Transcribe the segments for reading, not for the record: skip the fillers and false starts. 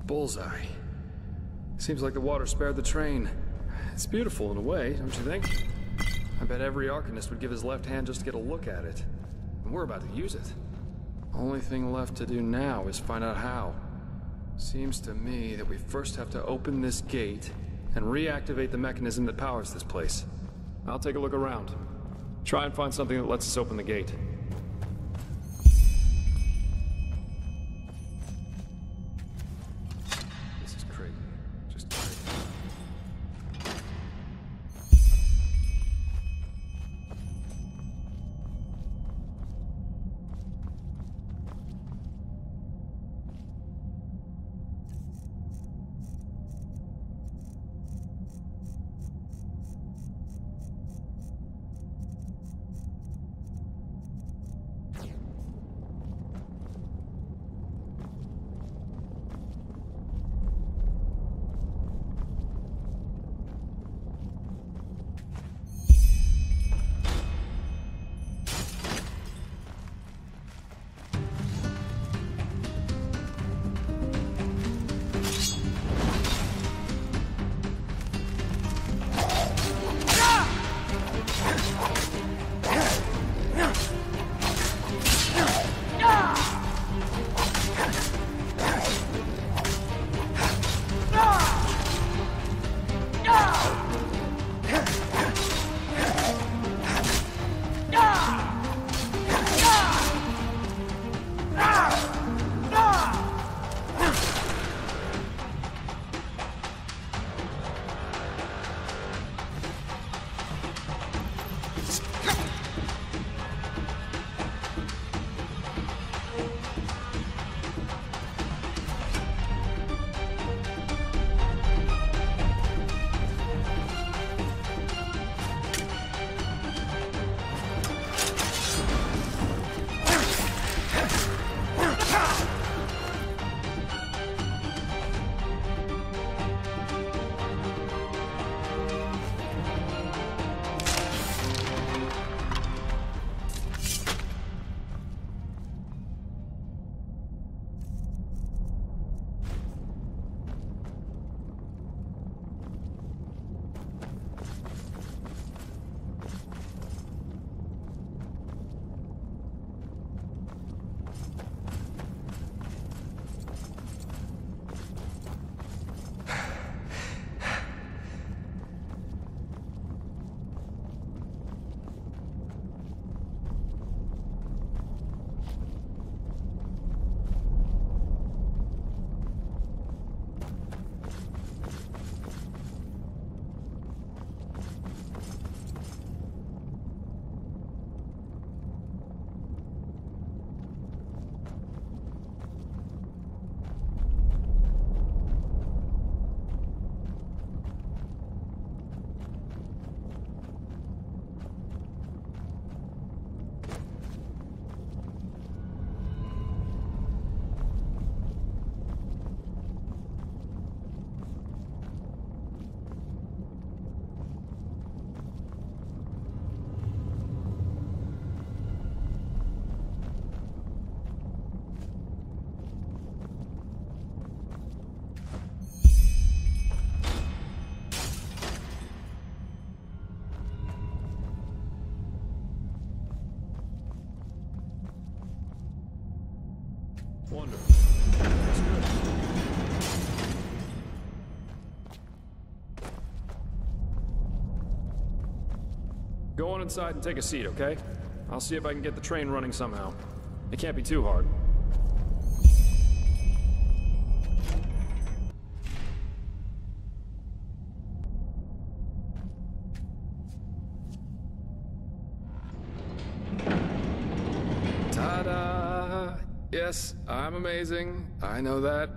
Bullseye. Seems like the water spared the train. It's beautiful in a way, don't you think? I bet every Arcanist would give his left hand just to get a look at it. And we're about to use it. Only thing left to do now is find out how. Seems to me that we first have to open this gate and reactivate the mechanism that powers this place. I'll take a look around. Try and find something that lets us open the gate. This is crazy. Just crazy. Wonderful. That's good. Go on inside and take a seat, okay? I'll see if I can get the train running somehow. It can't be too hard. Ta-da! Yes, I'm amazing. I know that.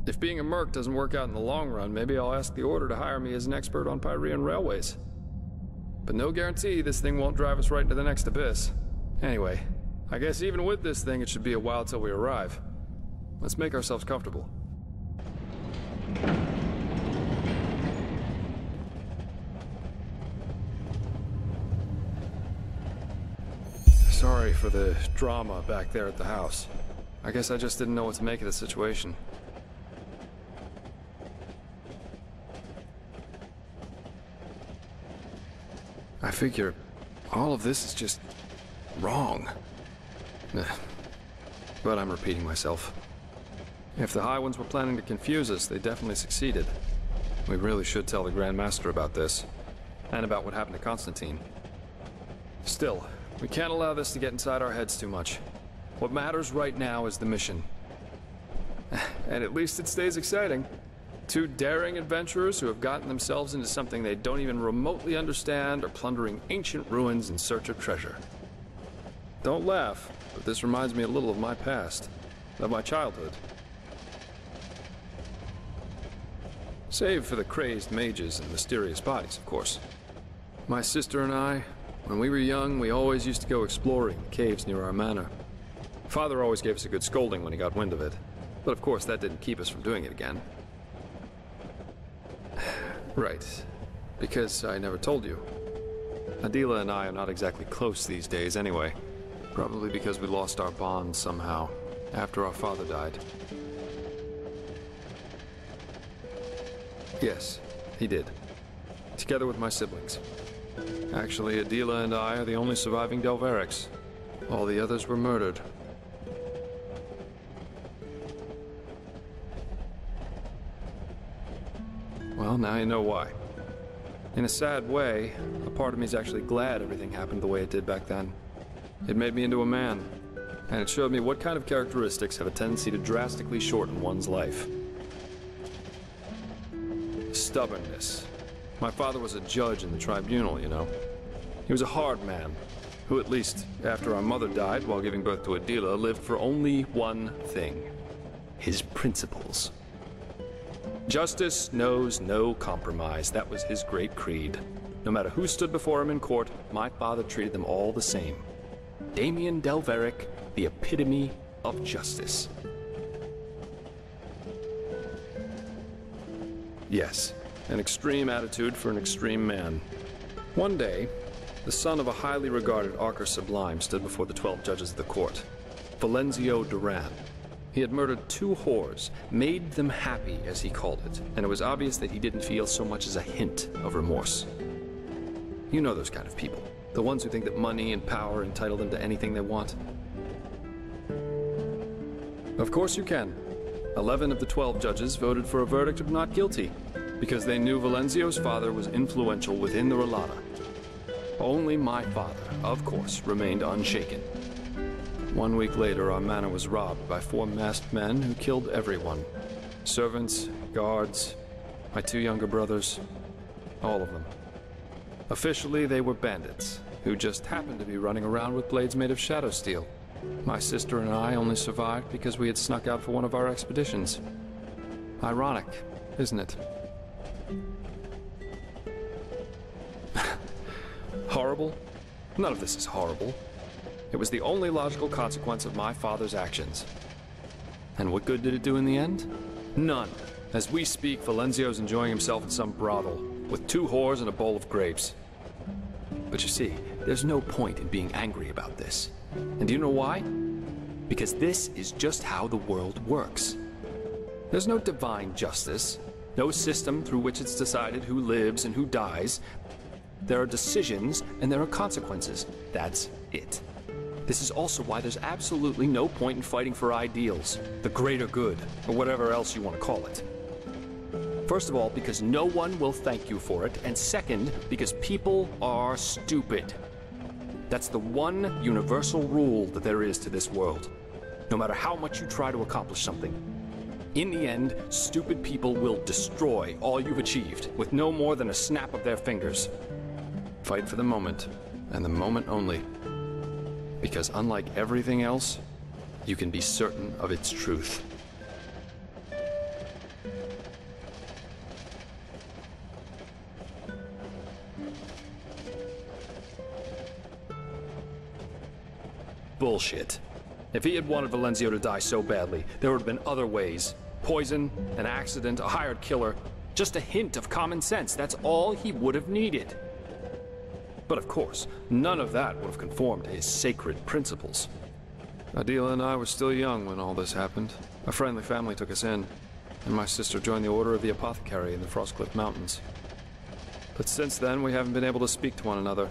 If being a merc doesn't work out in the long run, maybe I'll ask the Order to hire me as an expert on Pyrean railways. But no guarantee this thing won't drive us right into the next abyss. Anyway, I guess even with this thing, it should be a while till we arrive. Let's make ourselves comfortable. Sorry for the drama back there at the house. I guess I just didn't know what to make of the situation. I figure all of this is just wrong. But I'm repeating myself. If the High Ones were planning to confuse us, they definitely succeeded. We really should tell the Grand Master about this, and about what happened to Constantine. Still, we can't allow this to get inside our heads too much. What matters right now is the mission. And at least it stays exciting. Two daring adventurers who have gotten themselves into something they don't even remotely understand are plundering ancient ruins in search of treasure. Don't laugh, but this reminds me a little of my past, of my childhood. Save for the crazed mages and mysterious bodies, of course. My sister and I, when we were young, we always used to go exploring the caves near our manor. Father always gave us a good scolding when he got wind of it, but of course that didn't keep us from doing it again. Right, because I never told you. Adela and I are not exactly close these days anyway. Probably because we lost our bond somehow, after our father died. Yes, he did. Together with my siblings. Actually, Adela and I are the only surviving Delverics. All the others were murdered. Well, now you know why. In a sad way, a part of me is actually glad everything happened the way it did back then. It made me into a man, and it showed me what kind of characteristics have a tendency to drastically shorten one's life. Stubbornness. My father was a judge in the tribunal, you know. He was a hard man, who at least, after our mother died while giving birth to Adela, lived for only one thing. His principles. Justice knows no compromise. That was his great creed. No matter who stood before him in court, my father treated them all the same. Damien Delveric, the epitome of justice. Yes, an extreme attitude for an extreme man. One day, the son of a highly regarded Archer Sublime stood before the 12 judges of the court. Valenzio Duran. He had murdered 2 whores, made them happy, as he called it, and it was obvious that he didn't feel so much as a hint of remorse. You know those kind of people, the ones who think that money and power entitle them to anything they want. Of course you can. 11 of the 12 judges voted for a verdict of not guilty, because they knew Valenzio's father was influential within the Relata. Only my father, of course, remained unshaken. 1 week later, our manor was robbed by 4 masked men who killed everyone. Servants, guards, my 2 younger brothers, all of them. Officially, they were bandits, who just happened to be running around with blades made of shadow steel. My sister and I only survived because we had snuck out for one of our expeditions. Ironic, isn't it? Horrible? None of this is horrible. It was the only logical consequence of my father's actions. And what good did it do in the end? None. As we speak, Valenzio's enjoying himself in some brothel, with 2 whores and a bowl of grapes. But you see, there's no point in being angry about this. And do you know why? Because this is just how the world works. There's no divine justice, no system through which it's decided who lives and who dies. There are decisions and there are consequences. That's it. This is also why there's absolutely no point in fighting for ideals, the greater good, or whatever else you want to call it. First of all, because no one will thank you for it, and second, because people are stupid. That's the one universal rule that there is to this world. No matter how much you try to accomplish something, in the end, stupid people will destroy all you've achieved with no more than a snap of their fingers. Fight for the moment, and the moment only. Because unlike everything else, you can be certain of its truth. Bullshit. If he had wanted Valenzio to die so badly, there would have been other ways. Poison, an accident, a hired killer. Just a hint of common sense, that's all he would have needed. But of course, none of that would have conformed to his sacred principles. Adela and I were still young when all this happened. A friendly family took us in, and my sister joined the Order of the Apothecary in the Frostcliff Mountains. But since then, we haven't been able to speak to one another.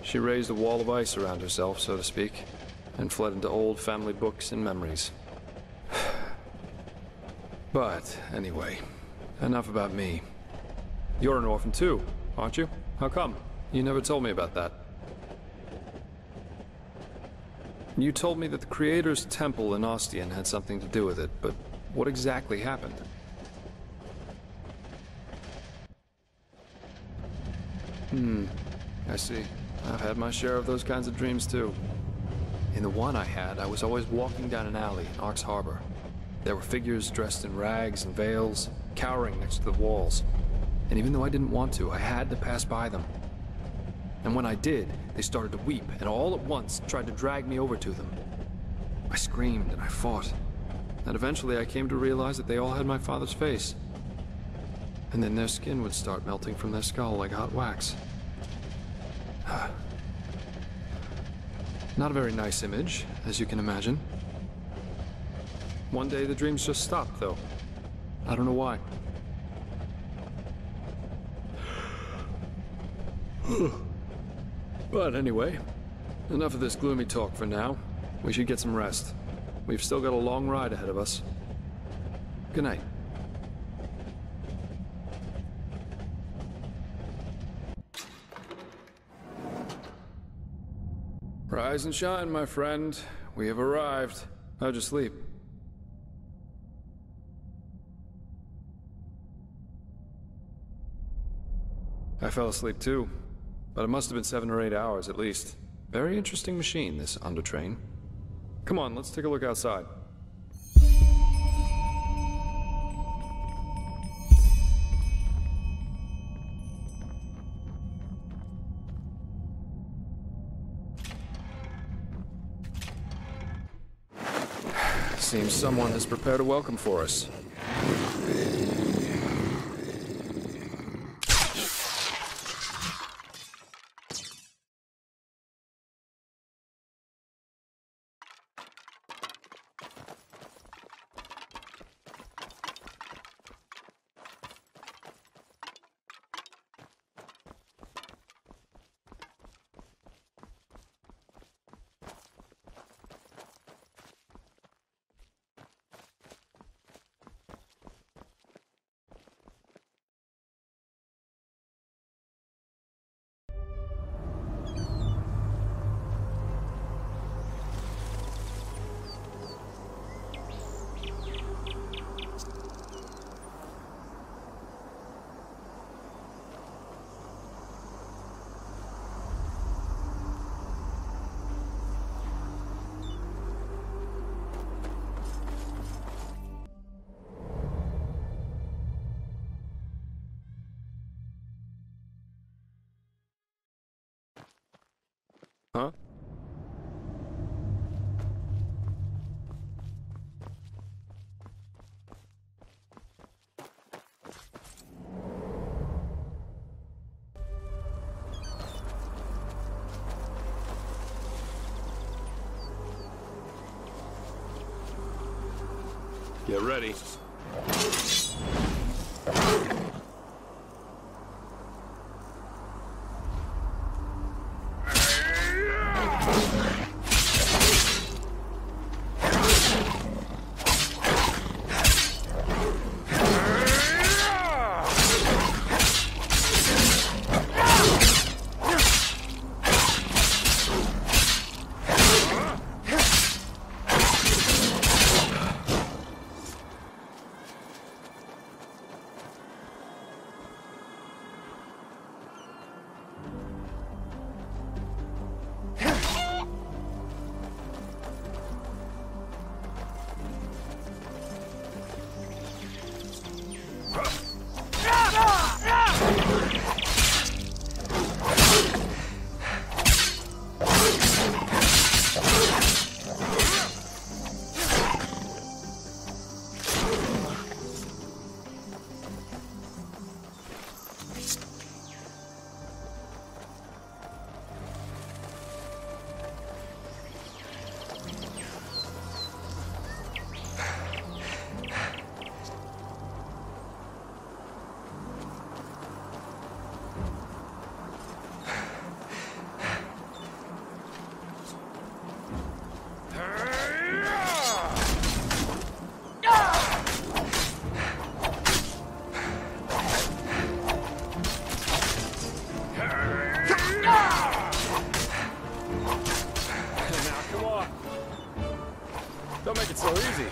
She raised a wall of ice around herself, so to speak, and fled into old family books and memories. But, anyway, enough about me. You're an orphan too, aren't you? How come? You never told me about that. You told me that the Creator's Temple in Ostian had something to do with it, but what exactly happened? I see. I've had my share of those kinds of dreams too. In the one I had, I was always walking down an alley in Arx Harbor. There were figures dressed in rags and veils, cowering next to the walls. And even though I didn't want to, I had to pass by them. And when I did, they started to weep, and all at once tried to drag me over to them. I screamed and I fought. And eventually I came to realize that they all had my father's face. And then their skin would start melting from their skull like hot wax. Not a very nice image, as you can imagine. One day the dreams just stopped, though. I don't know why. But anyway, enough of this gloomy talk for now. We should get some rest. We've still got a long ride ahead of us. Good night. Rise and shine, my friend. We have arrived. How'd you sleep? I fell asleep too, but it must have been 7 or 8 hours at least. Very interesting machine, this Undertrain. Come on, let's take a look outside. Seems someone has prepared a welcome for us. Huh? Get ready. Don't make it so easy.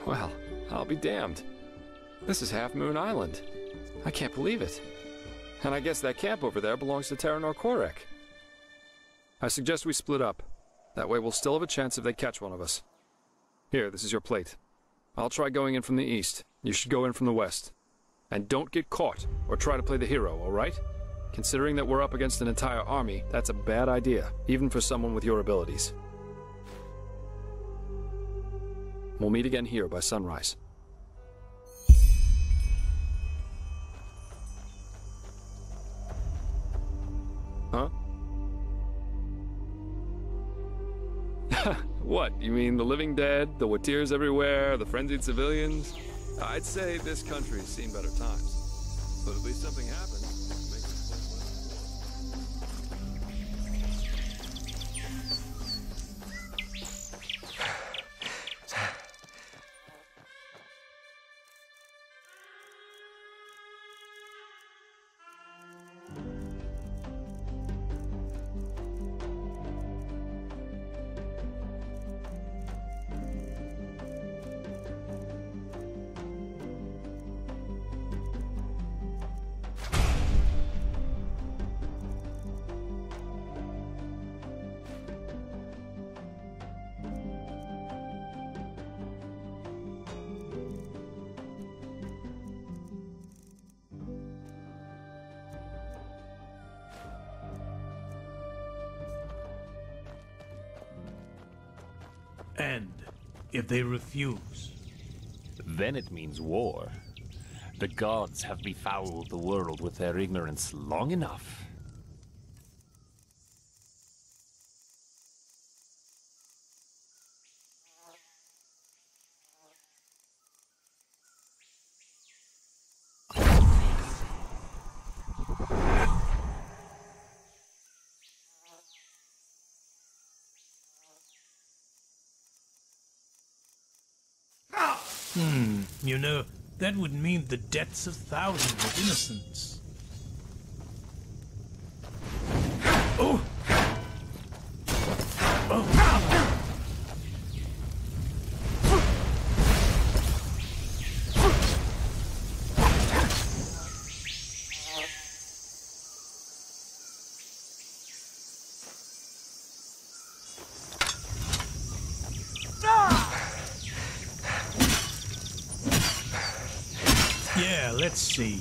Well, I'll be damned. This is Half Moon Island. I can't believe it. And I guess that camp over there belongs to Terranor Korek. I suggest we split up. That way we'll still have a chance if they catch one of us. Here, this is your plate. I'll try going in from the east. You should go in from the west. And don't get caught, or try to play the hero, alright? Considering that we're up against an entire army, that's a bad idea, even for someone with your abilities. We'll meet again here by sunrise. Huh? What? You mean the living dead, the Watirs everywhere, the frenzied civilians? I'd say this country's seen better times. But at least something happened. Makes this place And if they refuse? Then it means war. The gods have befouled the world with their ignorance long enough. You know, that would mean the deaths of thousands of innocents. Oh! Yeah, let's see.